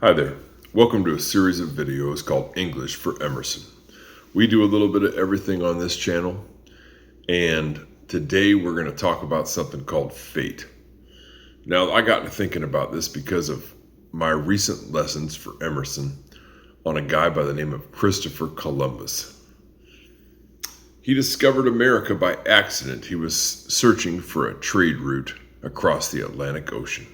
Hi there. Welcome to a series of videos called English for Emerson. We do a little bit of everything on this channel, and today we're going to talk about something called fate. Now, I got to thinking about this because of my recent lessons for Emerson on a guy by the name of Christopher Columbus. He discovered America by accident. He was searching for a trade route across the Atlantic Ocean.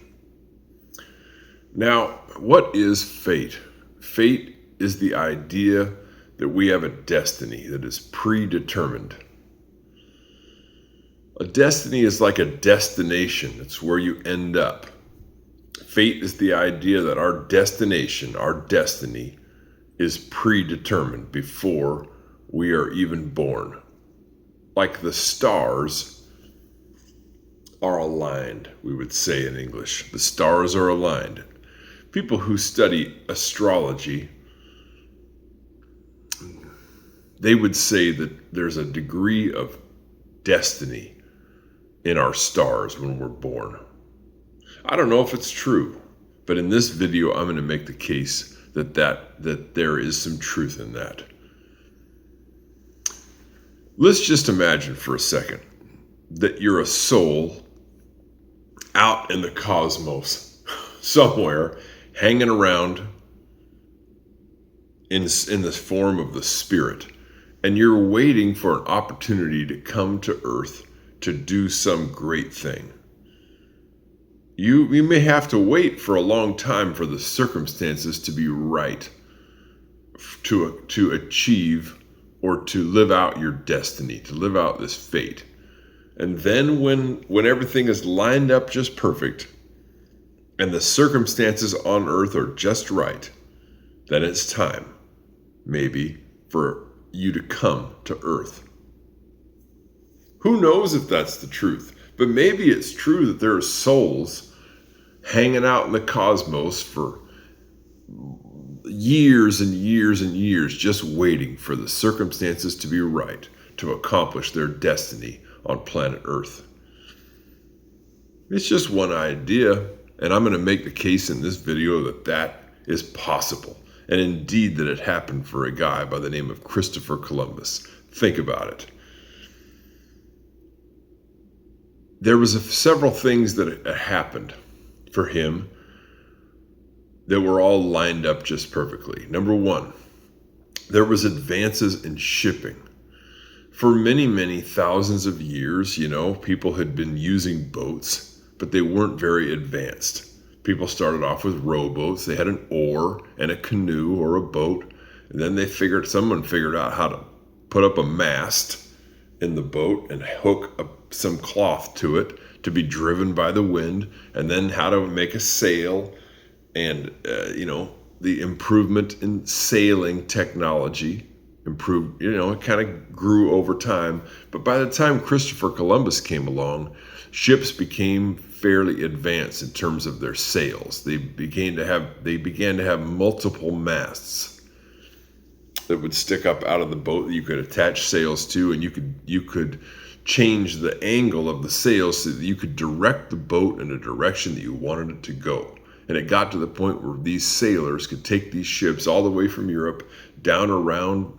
Now, what is fate? Fate is the idea that we have a destiny that is predetermined. A destiny is like a destination, it's where you end up. Fate is the idea that our destination, our destiny, is predetermined before we are even born. Like the stars are aligned, we would say in English. The stars are aligned. People who study astrology, they would say that there's a degree of destiny in our stars when we're born. I don't know if it's true, but in this video, I'm going to make the case that there is some truth in that. Let's just imagine for a second that you're a soul out in the cosmos somewhere, hanging around in the form of the spirit, and you're waiting for an opportunity to come to earth to do some great thing. You may have to wait for a long time for the circumstances to be right to achieve or to live out your destiny, to live out this fate. And then when everything is lined up just perfect, and the circumstances on earth are just right, then it's time, maybe, for you to come to earth. Who knows if that's the truth? But maybe it's true that there are souls hanging out in the cosmos for years and years and years, just waiting for the circumstances to be right to accomplish their destiny on planet Earth. It's just one idea. And I'm going to make the case in this video that that is possible. And indeed that it happened for a guy by the name of Christopher Columbus. Think about it. There was several things that happened for him that were all lined up just perfectly. Number one, there was advances in shipping. For many, many thousands of years, people had been using boats, but they weren't very advanced. People started off with rowboats. They had an oar and a canoe or a boat. And then someone figured out how to put up a mast in the boat and hook up some cloth to it to be driven by the wind. And then how to make a sail and, the improvement in sailing technology improved, it kind of grew over time. But by the time Christopher Columbus came along, ships became fairly advanced in terms of their sails. They began to have multiple masts that would stick up out of the boat that you could attach sails to, and you could change the angle of the sails so that you could direct the boat in a direction that you wanted it to go. And it got to the point where these sailors could take these ships all the way from Europe down around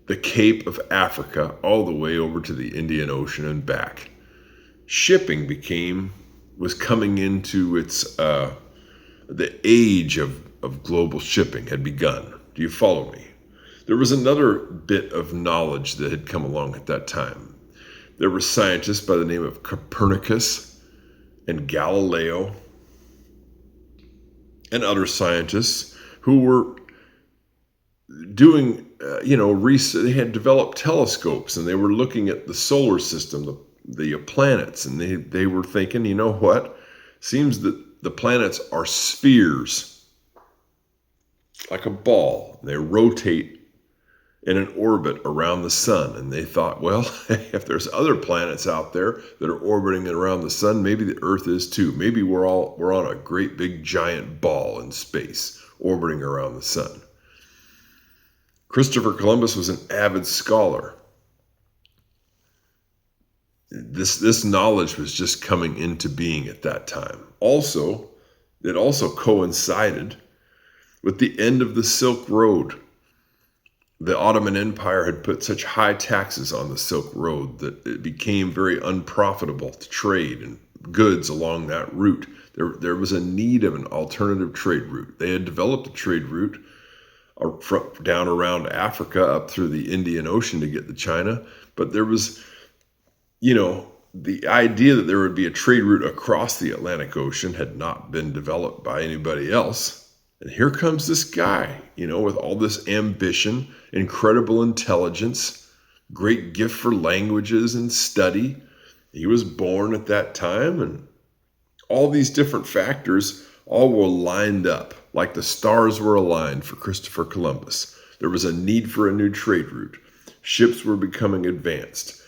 the Cape of Africa all the way over to the Indian Ocean and back. Shipping was coming into its the age of global shipping had begun. Do you follow me? There was another bit of knowledge that had come along at that time. There were scientists by the name of Copernicus and Galileo and other scientists who were doing, research. They had developed telescopes and they were looking at the solar system, the planets, and they were thinking, you know what? Seems that the planets are spheres, like a ball. They rotate in an orbit around the sun. And they thought, well, if there's other planets out there that are orbiting around the sun, maybe the Earth is too. Maybe we're on a great big giant ball in space orbiting around the sun. Christopher Columbus was an avid scholar. This knowledge was just coming into being at that time. Also, It also coincided with the end of the Silk Road. The Ottoman Empire had put such high taxes on the Silk Road that it became very unprofitable to trade in goods along that route. There was a need of an alternative trade route. They had developed a trade route down around Africa up through the Indian Ocean to get to China. But there was, the idea that there would be a trade route across the Atlantic Ocean had not been developed by anybody else. And here comes this guy, with all this ambition, incredible intelligence, great gift for languages and study. He was born at that time, and all these different factors all were lined up like the stars were aligned for Christopher Columbus. There was a need for a new trade route. Ships were becoming advanced.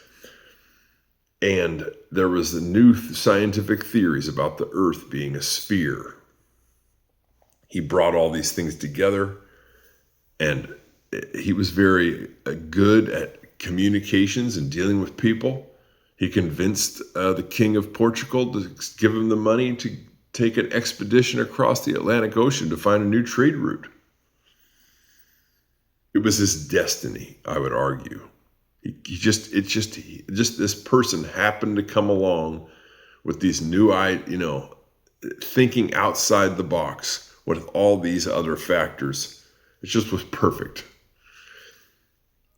And there was the new scientific theories about the earth being a sphere. He brought all these things together, and he was very good at communications and dealing with people. He convinced the king of Portugal to give him the money to take an expedition across the Atlantic Ocean to find a new trade route. It was his destiny, I would argue. Just this person happened to come along with these new, thinking outside the box with all these other factors. It just was perfect.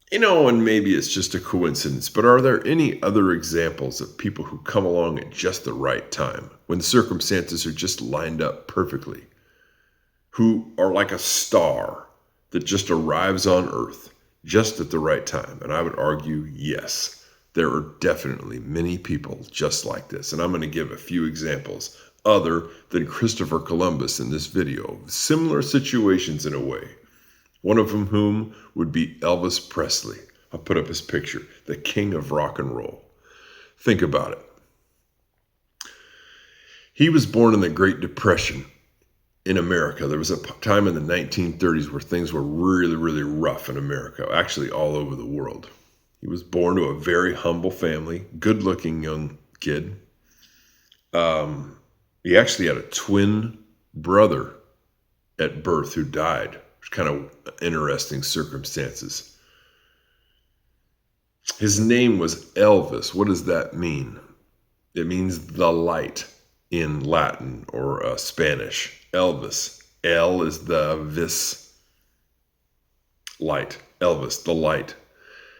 And maybe it's just a coincidence, but are there any other examples of people who come along at just the right time, when circumstances are just lined up perfectly, who are like a star that just arrives on Earth just at the right time? And I would argue, yes, there are definitely many people just like this. And I'm going to give a few examples other than Christopher Columbus in this video, similar situations in a way. One of whom would be Elvis Presley. I'll put up his picture, the king of rock and roll. Think about it. He was born in the Great Depression in America. There was a time in the 1930s where things were really, really rough in America, actually all over the world. He was born to a very humble family, good-looking young kid. He actually had a twin brother at birth who died. Kind of interesting circumstances. His name was Elvis. What does that mean? It means the light in Latin or Spanish. Elvis. El is the vis. Light. Elvis, the light.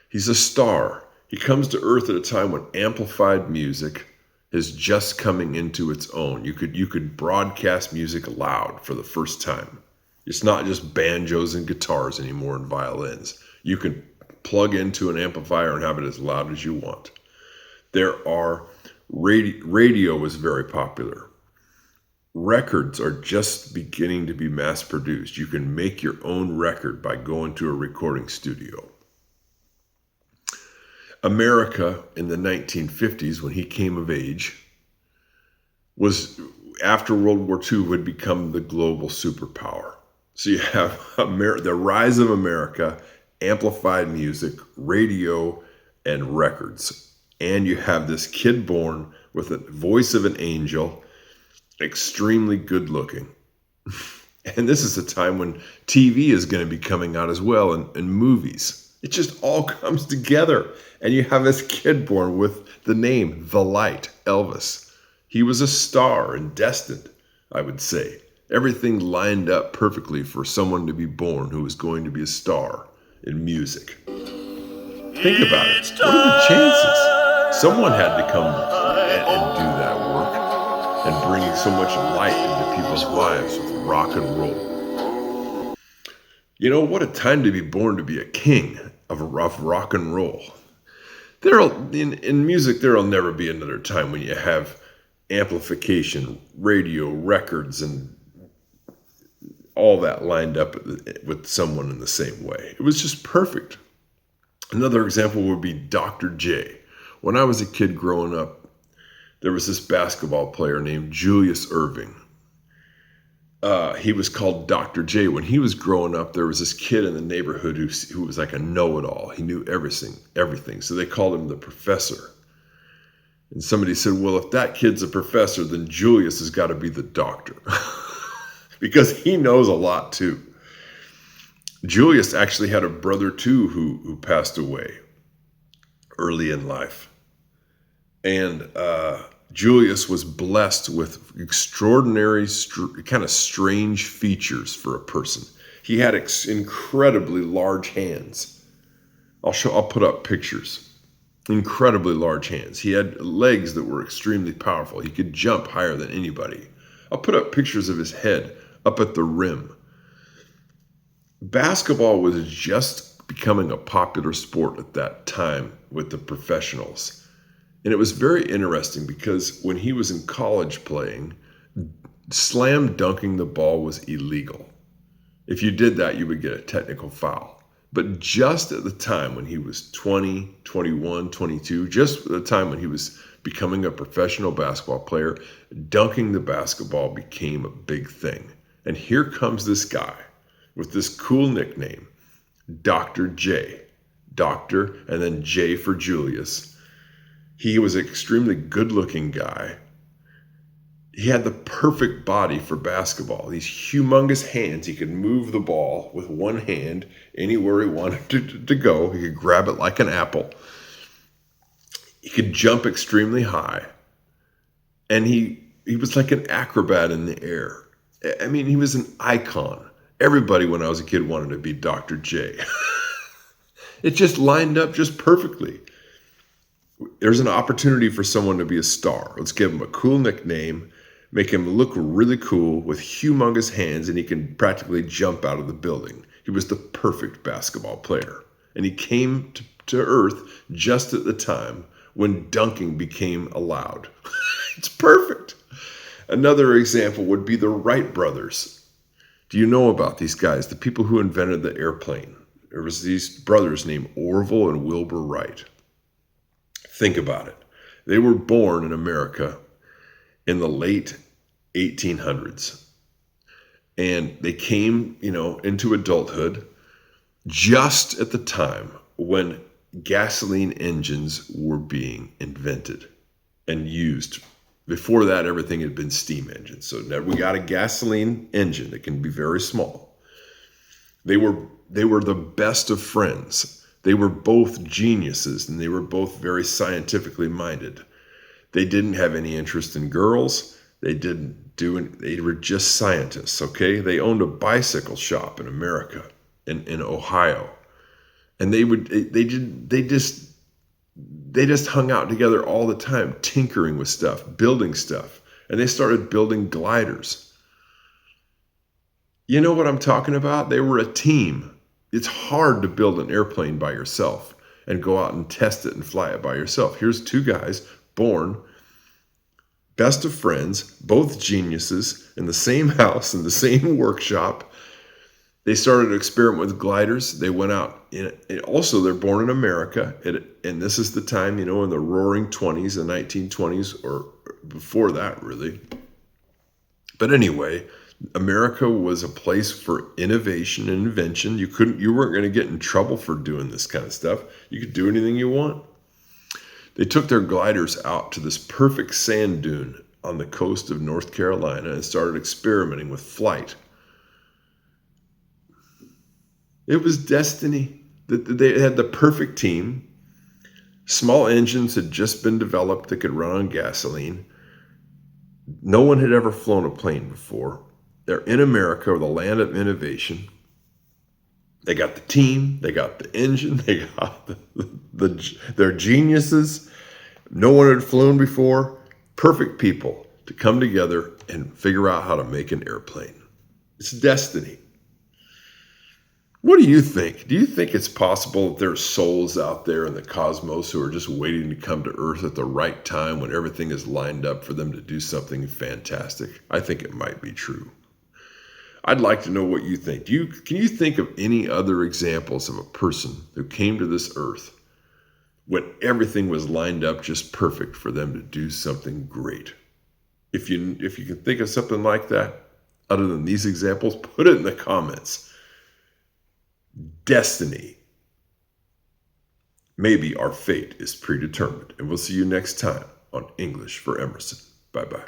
He's a star. He comes to Earth at a time when amplified music is just coming into its own. You could broadcast music loud for the first time. It's not just banjos and guitars anymore and violins. You can plug into an amplifier and have it as loud as you want. Radio was very popular. Records are just beginning to be mass produced. You can make your own record by going to a recording studio. America in the 1950s, when he came of age, was, after World War II, would become the global superpower. So you have the rise of America, amplified music, radio, and records. And you have this kid born with the voice of an angel, extremely good looking. And this is a time when TV is going to be coming out as well, and movies. It just all comes together. And you have this kid born with the name, The Light, Elvis. He was a star and destined, I would say. Everything lined up perfectly for someone to be born who was going to be a star in music. Think about it. What are the chances? Someone had to come and do that work and bring so much light into people's lives with rock and roll. What a time to be born to be a king of rock and roll. In music, there'll never be another time when you have amplification, radio, records, and all that lined up with someone in the same way. It was just perfect. Another example would be Dr. J. When I was a kid growing up, there was this basketball player named Julius Erving. He was called Dr. J. When he was growing up, there was this kid in the neighborhood who was like a know-it-all. He knew everything. So they called him the professor. And somebody said, well, if that kid's a professor, then Julius has got to be the doctor. because he knows a lot too. Julius actually had a brother too who passed away early in life. And Julius was blessed with extraordinary, kind of strange features for a person. He had incredibly large hands. I'll put up pictures. Incredibly large hands. He had legs that were extremely powerful. He could jump higher than anybody. I'll put up pictures of his head up at the rim. Basketball was just becoming a popular sport at that time with the professionals. And it was very interesting because when he was in college playing, slam dunking the ball was illegal. If you did that, you would get a technical foul. But just at the time when he was 20, 21, 22, just at the time when he was becoming a professional basketball player, dunking the basketball became a big thing. And here comes this guy with this cool nickname, Dr. J. Doctor, and then J for Julius. He was an extremely good-looking guy. He had the perfect body for basketball. These humongous hands. He could move the ball with one hand anywhere he wanted to go. He could grab it like an apple. He could jump extremely high. And he was like an acrobat in the air. I mean, he was an icon. Everybody, when I was a kid, wanted to be Dr. J. It just lined up just perfectly. There's an opportunity for someone to be a star. Let's give him a cool nickname, make him look really cool with humongous hands, and he can practically jump out of the building. He was the perfect basketball player. And he came to earth just at the time when dunking became allowed. It's perfect. Another example would be the Wright brothers. Do you know about these guys, the people who invented the airplane? There was these brothers named Orville and Wilbur Wright. Think about it. They were born in America in the late 1800s. And they came, into adulthood just at the time when gasoline engines were being invented and used. Before that, everything had been steam engines. So now we got a gasoline engine that can be very small. They were the best of friends. They were both geniuses, and they were both very scientifically minded. They didn't have any interest in girls. They were just scientists, okay? They owned a bicycle shop in America, in Ohio. And they just hung out together all the time, tinkering with stuff, building stuff. And they started building gliders. You know what I'm talking about? They were a team. It's hard to build an airplane by yourself and go out and test it and fly it by yourself. Here's two guys born, best of friends, both geniuses, in the same house, in the same workshop. They started to experiment with gliders. They went out. Also, they're born in America. And this is the time, in the roaring 20s, the 1920s, or before that, really. But anyway, America was a place for innovation and invention. You weren't going to get in trouble for doing this kind of stuff. You could do anything you want. They took their gliders out to this perfect sand dune on the coast of North Carolina and started experimenting with flight. It was destiny. They had the perfect team. Small engines had just been developed that could run on gasoline. No one had ever flown a plane before. They're in America, the land of innovation. They got the team, they got the engine, they got they're geniuses. No one had flown before. Perfect people to come together and figure out how to make an airplane. It's destiny. What do you think? Do you think it's possible that there's souls out there in the cosmos who are just waiting to come to Earth at the right time when everything is lined up for them to do something fantastic? I think it might be true. I'd like to know what you think. Can you think of any other examples of a person who came to this earth when everything was lined up just perfect for them to do something great? If you can think of something like that, other than these examples, put it in the comments. Destiny. Maybe our fate is predetermined. And we'll see you next time on English for Emerson. Bye-bye.